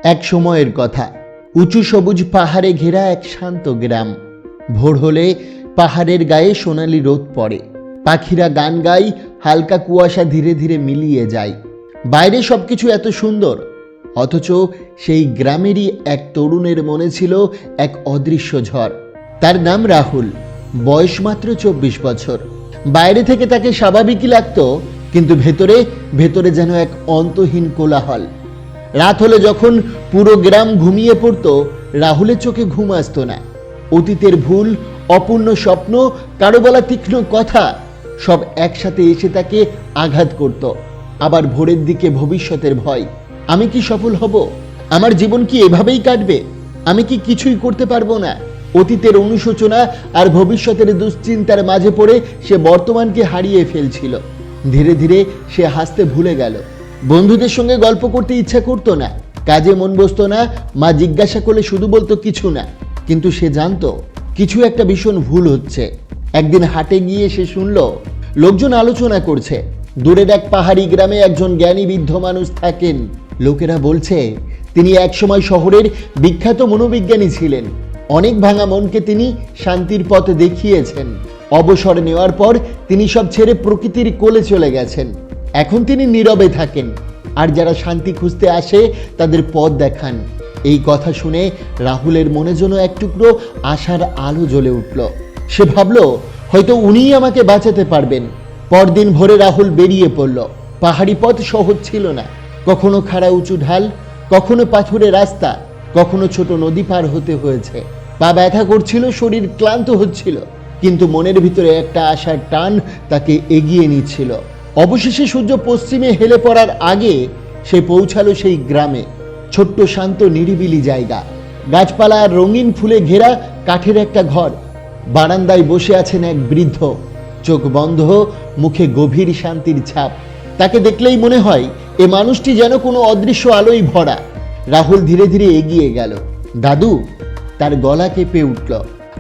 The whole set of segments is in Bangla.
এক সময়ের কথা, উঁচু সবুজ পাহাড়ে ঘেরা এক শান্ত গ্রাম। ভোর হলে পাহাড়ের গায়ে সোনালি রোদ পড়ে, পাখিরা গান গায়, হালকা কুয়াশা ধীরে ধীরে মিলিয়ে যায়। বাইরে সবকিছু এত সুন্দর, অথচ সেই গ্রামেরই এক তরুণের মনে ছিল এক অদৃশ্য ঝড়। তার নাম রাহুল, বয়স মাত্র 24 বছর। বাইরে থেকে তাকে স্বাভাবিকই লাগতো, কিন্তু ভেতরে ভেতরে যেন এক অন্তহীন কোলাহল। রাত হলে যখন পুরো গ্রাম ঘুমিয়ে পড়তো, রাহুলের চোখে ঘুম আসতো না। অতীতের ভুল, অপূর্ণ স্বপ্ন, কারো বলা তীক্ষ্ণ কথা সব একসাথে এসে তাকে আঘাত করত। আবার ভোরের দিকে ভবিষ্যতের ভয়। আমি কি সফল হব? আমার জীবন কি এভাবেই কাটবে? আমি কি কিছুই করতে পারবো না? অতীতের অনুশোচনা আর ভবিষ্যতের দুশ্চিন্তার মাঝে পড়ে সে বর্তমানকে হারিয়ে ফেলছিল। ধীরে ধীরে সে হাসতে ভুলে গেল। বন্ধুদের সঙ্গে গল্প করতে ইচ্ছা করতো না, কাজে মন বসতো না। মা জিজ্ঞাসা করলে শুধু বলতো কিছু না, কিন্তু সে জানতো কিছু একটা ভীষণ ভুল হচ্ছে। একদিন হাটে গিয়ে সে শুনল লোকজন আলোচনা করছে, দূরের এক পাহাড়ি গ্রামে একজন জ্ঞানী বৃদ্ধ মানুষ থাকেন। লোকেরা বলছে তিনি একসময় শহরের বিখ্যাত মনোবিজ্ঞানী ছিলেন। অনেক ভাঙা মনকে তিনি শান্তির পথ দেখিয়েছেন। অবসর নেওয়ার পর তিনি সব ছেড়ে প্রকৃতির কোলে চলে গেছেন। এখন তিনি নীরবে থাকেন, আর যারা শান্তি খুঁজতে আসে তাদের পথ দেখান। এই কথা শুনে রাহুলের মনে যেন এক টুকরো আশার আলো জ্বলে উঠল। সে ভাবল, হয়তো উনিই আমাকে বাঁচাতে পারবেন। পরদিন ভোরে রাহুল বেরিয়ে পড়ল। পাহাড়ি পথ সহজ ছিল না, কখনো খাড়া উঁচু ঢাল, কখনো পাথুরে রাস্তা, কখনো ছোট নদী পার হতে হয়েছে। পা ব্যথা করছিল, শরীর ক্লান্ত হচ্ছিল, কিন্তু মনের ভিতরে একটা আশার টান তাকে এগিয়ে নিচ্ছিল। অবশেষে সূর্য পশ্চিমে হেলে পড়ার আগে সে পৌঁছালো সেই গ্রামে। ছোট্ট শান্ত নিরিবিলি জায়গা, গাছপালা আর রঙিন ফুলে ঘেরা কাঠের একটা ঘর। বারান্দায় বসে আছেন এক বৃদ্ধ, চোখ বন্ধ, মুখে গভীর শান্তির ছাপ। তাকে দেখলেই মনে হয় এ মানুষটি যেন কোনো অদৃশ্য আলোয় ভরা। রাহুল ধীরে ধীরে এগিয়ে গেল। দাদু, তার গলা কেঁপে উঠল।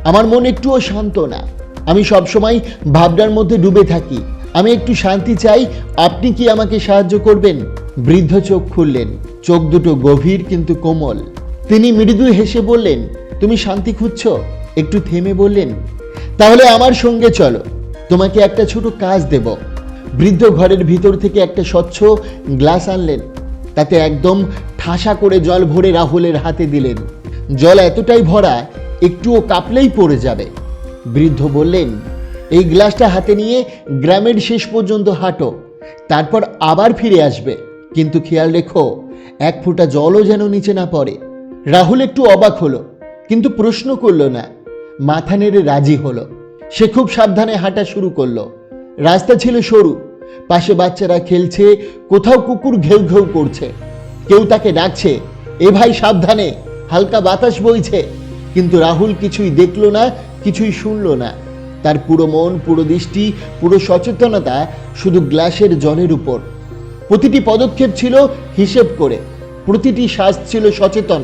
আমার মন একটুও শান্ত না। আমি সবসময় ভাবনার মধ্যে ডুবে থাকি। আমি একটু শান্তি চাই, আপনি কি আমাকে সাহায্য করবেন? বৃদ্ধ চোখ খুললেন, চোখ দুটো গভীর কিন্তু কোমল। তিনি মৃদু হেসে বললেন, তুমি শান্তি খুঁজছ? একটু থেমে বললেন, তাহলে আমার সঙ্গে চলো, তোমাকে একটা ছোট কাজ দেব। বৃদ্ধ ঘরের ভিতর থেকে একটা স্বচ্ছ গ্লাস আনলেন, তাতে একদম ঠাসা করে জল ভরে রাহুলের হাতে দিলেন। জল এতটাই ভরা একটুও কাঁপলেই পড়ে যাবে। বৃদ্ধ বললেন, এই গ্লাসটা হাতে নিয়ে গ্রামের শেষ পর্যন্ত হাঁটো, তারপর আবার ফিরে আসবে, কিন্তু খেয়াল রেখো এক ফোঁটা জলও যেন নিচে না পড়ে। রাহুল একটু অবাক হলো, কিন্তু প্রশ্ন করলো না, মাথা নেড়ে রাজি হলো। সে খুব সাবধানে হাঁটা শুরু করলো। রাস্তা ছিল সরু, পাশে বাচ্চারা খেলছে, কোথাও কুকুর ঘেউ ঘেউ করছে, কেউ তাকে ডাকছে, এ ভাই সাবধানে, হালকা বাতাস বইছে। কিন্তু রাহুল কিছুই দেখলো না, কিছুই শুনলো না। তার পুরো মন, পুরো দৃষ্টি, পুরো সচেতনতা শুধু গ্লাসের জলের উপর। প্রতিটি পদক্ষেপ ছিল হিসেব করে, প্রতিটি শ্বাস ছিল সচেতন।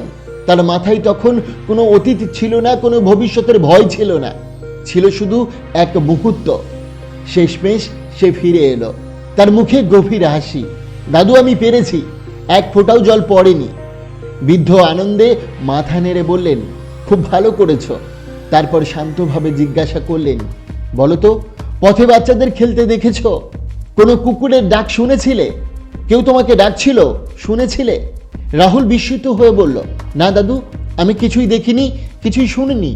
তার মাথায় তখন কোনো অতীত ছিল না, কোনো ভবিষ্যতের ভয় ছিল না, ছিল শুধু এক মুহূর্ত। শেষমেশ সে ফিরে এলো, তার মুখে গভীর হাসি। দাদু, আমি পেরেছি, এক ফোঁটাও জল পড়েনি। বৃদ্ধ আনন্দে মাথা নেড়ে বললেন, খুব ভালো করেছো। তারপর শান্তভাবে জিজ্ঞাসা করলেন, বলো তো, পথে বাচ্চাদের খেলতে দেখেছ? কোনো কুকুরের ডাক শুনেছিলে? কেউ তোমাকে ডাকছিল, শুনেছিলে? রাহুল বিস্মিত হয়ে বলল, না দাদু, আমি কিছুই দেখিনি, কিছুই শুনিনি।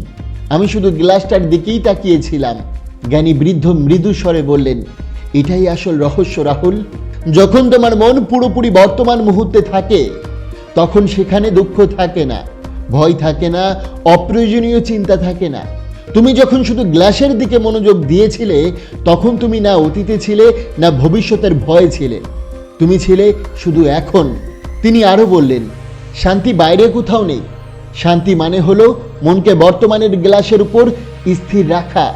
আমি শুধু গ্লাসটার দিকেই তাকিয়েছিলাম। জ্ঞানী বৃদ্ধ মৃদু স্বরে বললেন, এটাই আসল রহস্য রাহুল। যখন তোমার মন পুরোপুরি বর্তমান মুহূর্তে থাকে, তখন সেখানে দুঃখ থাকে না, ভয় থাকে না, অপ্রয়োজনীয় চিন্তা থাকে না। তুমি যখন শুধু গ্লাসের দিকে মনোযোগ দিয়েছিলে, তখন তুমি না অতীতে ছিলে, না ভবিষ্যতের ভয়ে ছিলে, তুমি ছিলে শুধু এখন। তিনি আরো বললেন, শান্তি বাইরে কোথাও নেই। শান্তি মানে হলো মনকে বর্তমানের গ্লাসের উপর স্থির রাখা।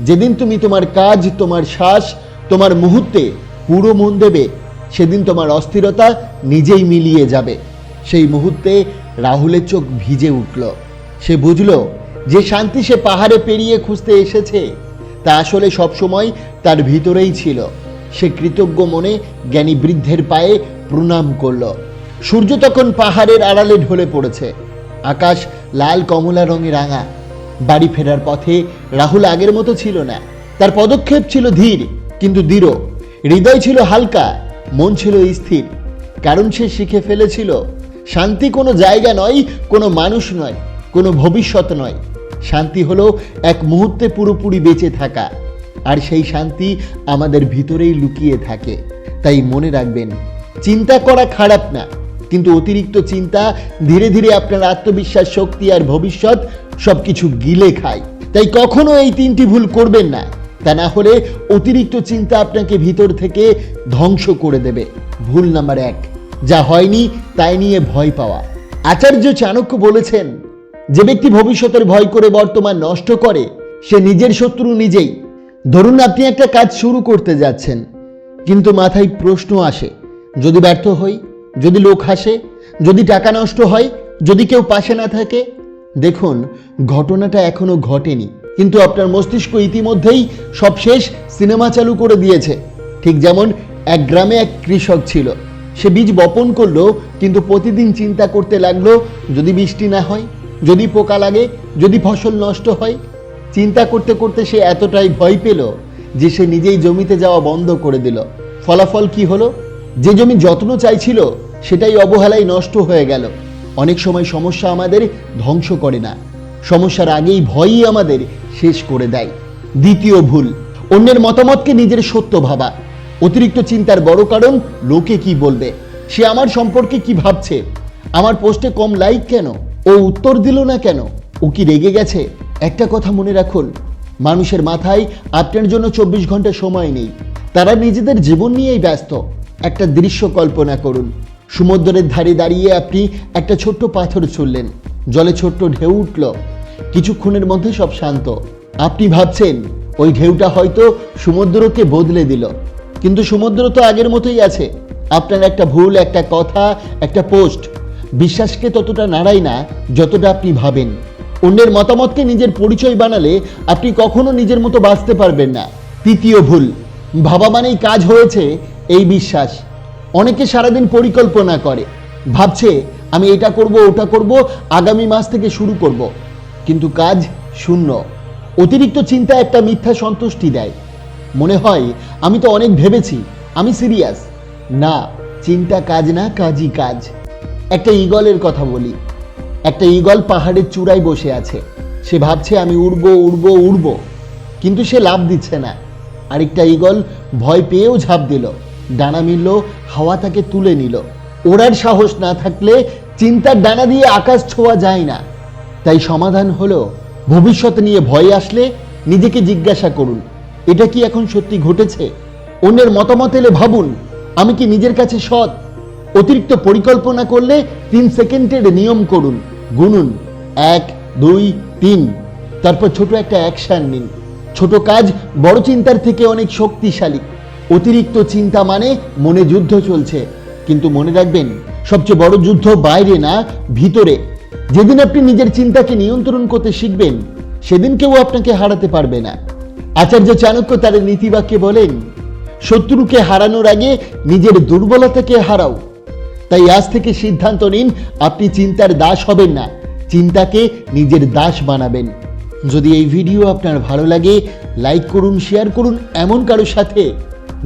যেদিন তুমি তোমার কাজ, তোমার শ্বাস, তোমার মুহূর্তে পুরো মন দেবে, সেদিন তোমার অস্থিরতা নিজেই মিলিয়ে যাবে। সেই মুহূর্তে রাহুলের চোখ ভিজে উঠল। সে বুঝল যে শান্তি সে পাহাড়ে পেরিয়ে খুঁজতে এসেছে, তা আসলে সবসময় তার ভিতরেই ছিল। সে কৃতজ্ঞ মনে জ্ঞানী বৃদ্ধের পায়ে প্রণাম করল। সূর্য তখন পাহাড়ের আড়ালে ঢলে পড়েছে। আকাশ লাল কমলা রঙে রাঙা। বাড়ি ফেরার পথে রাহুল আগের মতো ছিল না। তার পদক্ষেপ ছিল ধীর কিন্তু দৃঢ়। হৃদয় ছিল হালকা, মন ছিল স্থির। কারণ সে শিখে ফেলেছিল, শান্তি কোনো জায়গা নয়, কোনো মানুষ নয়, কোনো ভবিষ্যৎ নয়। শান্তি হলো এক মুহূর্তে পুরোপুরি বেঁচে থাকা। আর সেই শান্তি আমাদের ভিতরেই লুকিয়ে থাকে। তাই মনে রাখবেন, চিন্তা করা খারাপ না, কিন্তু অতিরিক্ত চিন্তা ধীরে ধীরে আপনার আত্মবিশ্বাস, শক্তি আর ভবিষ্যৎ সবকিছু গিলে খায়। তাই কখনো এই 3টি ভুল করবেন না। তা না হলে অতিরিক্ত চিন্তা আপনাকে ভিতর থেকে ধ্বংস করে দেবে। ভুল নাম্বার 1, যা হয়নি তাই নিয়ে ভয় পাওয়া। আচার্য চাণক্য বলেছেন, যে ব্যক্তি ভবিষ্যতের ভয় করে বর্তমান নষ্ট করে, সে নিজের শত্রু নিজেই। ধরুন আপনি একটা কাজ শুরু করতে যাচ্ছেন, কিন্তু মাথায় প্রশ্ন আসে, যদি ব্যর্থ হই, যদি লোক হাসে, যদি টাকা নষ্ট হয়, যদি কেউ পাশে না থাকে। দেখুন, ঘটনাটা এখনো ঘটেনি, কিন্তু আপনার মস্তিষ্ক ইতিমধ্যেই সব শেষ সিনেমা চালু করে দিয়েছে। ঠিক যেমন এক গ্রামে এক কৃষক ছিল। সে বীজ বপন করলো, কিন্তু প্রতিদিন চিন্তা করতে লাগলো, যদি বৃষ্টি না হয়, যদি পোকা লাগে, যদি ফসল নষ্ট হয়। চিন্তা করতে করতে সে এতটাই ভয় পেল যে সে নিজেই জমিতে যাওয়া বন্ধ করে দিল। ফলাফল কি হলো? যে জমি যত্ন চাইছিল সেটাই অবহেলায় নষ্ট হয়ে গেল। অনেক সময় সমস্যা আমাদের ধ্বংস করে না, সমস্যার আগেই ভয়ই আমাদের শেষ করে দেয়। দ্বিতীয় ভুল, অন্যের মতামতকে নিজের সত্য ভাবা। অতিরিক্ত চিন্তার বড় কারণ লোকে কি বলবে, সে আমার সম্পর্কে কি ভাবছে, আমার পোস্টে কম লাইক কেন, ও উত্তর দিল না কেন, ও কি রেগে গেছে। একটা কথা মনে রাখুন, মানুষের মাথায় আপনার জন্য 24 ঘন্টা সময় নেই। তারা নিজেদের জীবন নিয়েই ব্যস্ত। একটা দৃশ্য কল্পনা করুন, সমুদ্রের ধারে দাঁড়িয়ে আপনি একটা ছোট্ট পাথর ছুঁড়লেন, জলে ছোট্ট ঢেউ উঠল, কিছুক্ষণের মধ্যে সব শান্ত। আপনি ভাবছেন ওই ঢেউটা হয়তো সমুদ্রকে বদলে দিল, কিন্তু সমুদ্র তো আগের মতোই আছে। আপনার একটা ভুল, একটা কথা, একটা পোস্ট বিশ্বাসকে ততটা নাড়ায় না যতটা আপনি ভাবেন। অন্যের মতামতকে নিজের পরিচয় বানালে আপনি কখনো নিজের মতো বাঁচতে পারবেন না। তৃতীয় ভুল, ভাবা মানেই কাজ হয়েছে এই বিশ্বাস। অনেকে সারাদিন পরিকল্পনা করে, ভাবছে আমি এটা করব, ওটা করব, আগামী মাস থেকে শুরু করব, কিন্তু কাজ শূন্য। অতিরিক্ত চিন্তা একটা মিথ্যা সন্তুষ্টি দেয়। মনে হয় আমি তো অনেক ভেবেছি, আমি সিরিয়াস। না, চিন্তা কাজ না, কাজই কাজ। একটা ঈগলের কথা বলি। একটা ঈগল পাহাড়ের চূড়ায় বসে আছে। সে ভাবছে আমি উড়বো উড়বো উড়বো, কিন্তু সে লাফ দিচ্ছে না। আরেকটা ঈগল ভয় পেয়েও ঝাঁপ দিল, ডানা মিলল, হাওয়া তাকে তুলে নিল। ওড়ার সাহস না থাকলে চিন্তার ডানা দিয়ে আকাশ ছোঁয়া যায় না। তাই সমাধান হলো, ভবিষ্যৎ নিয়ে ভয় আসলে নিজেকে জিজ্ঞাসা করুন, এটা কি এখন সত্যি ঘটেছে? অন্যের মতামত এলে ভাবুন, আমি কি নিজের কাছে সৎ? অতিরিক্ত পরিকল্পনা করলে 3 সেকেন্ডের নিয়ম করুন, গুনুন 1, 2, 3, তারপর ছোট একটা অ্যাকশন নিন। ছোট কাজ বড় চিন্তার থেকে অনেক শক্তিশালী। অতিরিক্ত চিন্তা মানে মনে যুদ্ধ চলছে, কিন্তু মনে রাখবেন, সবচেয়ে বড় যুদ্ধ বাইরে না, ভিতরে। যেদিন আপনি নিজের চিন্তাকে নিয়ন্ত্রণ করতে শিখবেন, সেদিন কেউ আপনাকে হারাতে পারবে না। আচার্য চাণক্য তার নীতিবাক্যে বলেন, শত্রুকে হারানোর আগে নিজের দুর্বলতাকে হারাও। তাই আজ থেকে সিদ্ধান্ত নিন, আপনি চিন্তার দাস হবেন না, চিন্তাকে নিজের দাস বানাবেন। যদি এই ভিডিও আপনার ভালো লাগে, লাইক করুন, শেয়ার করুন এমন কারোর সাথে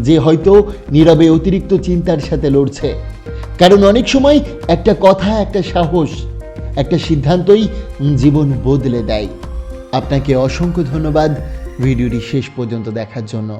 যে হয়তো নীরবে অতিরিক্ত চিন্তার সাথে লড়ছে। কারণ অনেক সময় একটা কথা, একটা সাহস, একটা সিদ্ধান্তই জীবন বদলে দেয়। আপনাকে অসংখ্য ধন্যবাদ ভিডিওটি শেষ পর্যন্ত দেখার জন্য।